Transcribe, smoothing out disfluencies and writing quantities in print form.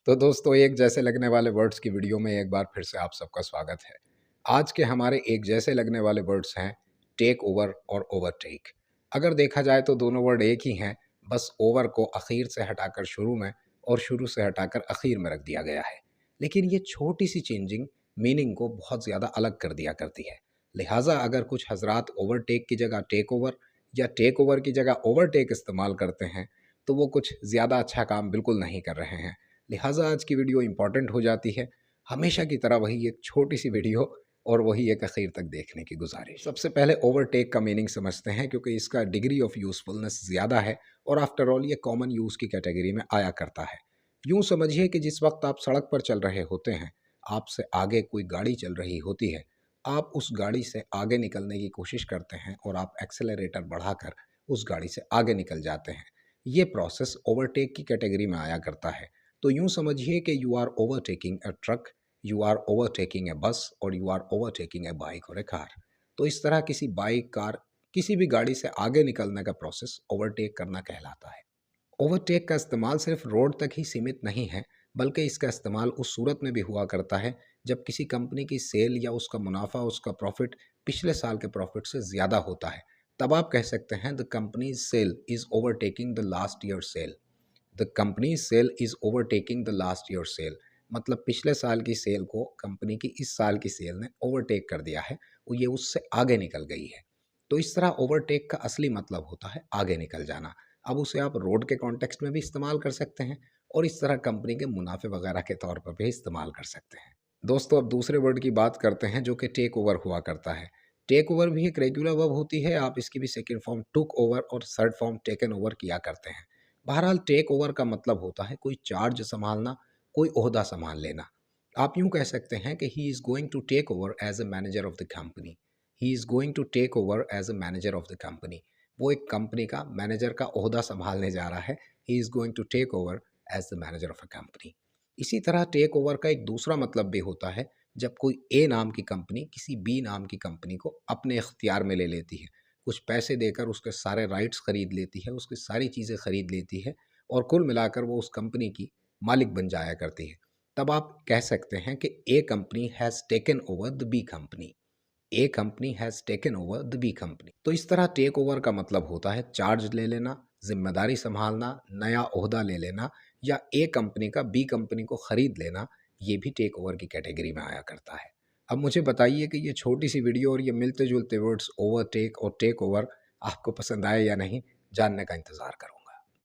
तो दोस्तों, एक जैसे लगने वाले वर्ड्स की वीडियो में एक बार फिर से आप सबका स्वागत है। आज के हमारे एक जैसे लगने वाले वर्ड्स हैं टेक ओवर और ओवरटेक। अगर देखा जाए तो दोनों वर्ड एक ही हैं, बस ओवर को आखिर से हटाकर शुरू में और शुरू से हटाकर आखिर में रख दिया गया है। लेकिन ये छोटी सी चेंजिंग मीनिंग को बहुत ज़्यादा अलग कर दिया करती है। लिहाजा अगर कुछ हजरात ओवरटेक की जगह टेक ओवर या टेक ओवर की जगह ओवरटेक इस्तेमाल करते हैं, तो वो कुछ ज़्यादा अच्छा काम बिल्कुल नहीं कर रहे हैं। लिहाजा आज की वीडियो इंपॉर्टेंट हो जाती है। हमेशा की तरह वही एक छोटी सी वीडियो और वही एक आखिर तक देखने की गुजारिश। सबसे पहले ओवरटेक का मीनिंग समझते हैं, क्योंकि इसका डिग्री ऑफ यूज़फुलनेस ज़्यादा है और आफ्टर ऑल ये कॉमन यूज़ की कैटेगरी में आया करता है। यूँ समझिए कि जिस वक्त आप सड़क पर चल रहे होते हैं, आपसे आगे कोई गाड़ी चल रही होती है, आप उस गाड़ी से आगे निकलने की कोशिश करते हैं और आप एक्सेलरेटर बढ़ाकर उस गाड़ी से आगे निकल जाते हैं। ये प्रोसेस ओवरटेक की कैटेगरी में आया करता है। तो यूँ समझिए कि you are overtaking a truck, you are overtaking a bus और you are overtaking a bike और ए कार। तो इस तरह किसी बाइक, कार, किसी भी गाड़ी से आगे निकलने का प्रोसेस ओवरटेक करना कहलाता है। ओवरटेक का इस्तेमाल सिर्फ रोड तक ही सीमित नहीं है, बल्कि इसका इस्तेमाल उस सूरत में भी हुआ करता है जब किसी कंपनी की सेल या उसका मुनाफा, उसका प्रॉफिट पिछले साल के प्रॉफिट से ज़्यादा होता है। तब आप कह सकते हैं the company's sale is overtaking the last year sale. The company sale is overtaking the last year sale. मतलब पिछले साल की सेल को कंपनी की इस साल की सेल ने ओवरटेक कर दिया है, वो ये उससे आगे निकल गई है। तो इस तरह ओवरटेक का असली मतलब होता है आगे निकल जाना। अब उसे आप रोड के कॉन्टेक्स्ट में भी इस्तेमाल कर सकते हैं और इस तरह कंपनी के मुनाफे वगैरह के तौर पर भी इस्तेमाल कर सकते हैं। दोस्तों, अब दूसरे वर्ड की बात करते हैं जो कि टेक ओवर हुआ करता है। टेक ओवर भी एक रेगुलर वर्ब होती है। आप इसकी भी सेकेंड फॉर्म टुक ओवर और थर्ड फॉर्म टेकन ओवर किया करते हैं। बहरहाल टेक ओवर का मतलब होता है कोई चार्ज संभालना, कोई ओहदा संभाल लेना। आप यूँ कह सकते हैं कि he is going to take over as a manager of the company. He is going to take over as a manager of the company. वो एक कंपनी का मैनेजर का ओहदा संभालने जा रहा है। He is going to take over as the manager of a company. इसी तरह टेक ओवर का एक दूसरा मतलब भी होता है जब कोई ए नाम की कंपनी किसी बी नाम की कंपनी को अपने इख्तियार में ले लेती है, कुछ पैसे देकर उसके सारे राइट्स खरीद लेती है, उसकी सारी चीज़ें खरीद लेती है और कुल मिलाकर वो उस कंपनी की मालिक बन जाया करती है। तब आप कह सकते हैं कि A company has taken over the B company. A company has taken over the B company. तो इस तरह टेक ओवर का मतलब होता है चार्ज ले लेना, जिम्मेदारी संभालना, नया ओहदा ले लेना या ए कंपनी का बी कंपनी को खरीद लेना। ये भी टेक ओवर की कैटेगरी में आया करता है। अब मुझे बताइए कि ये छोटी सी वीडियो और ये मिलते जुलते वर्ड्स ओवरटेक और टेक ओवर आपको पसंद आए या नहीं, जानने का इंतज़ार करूँ।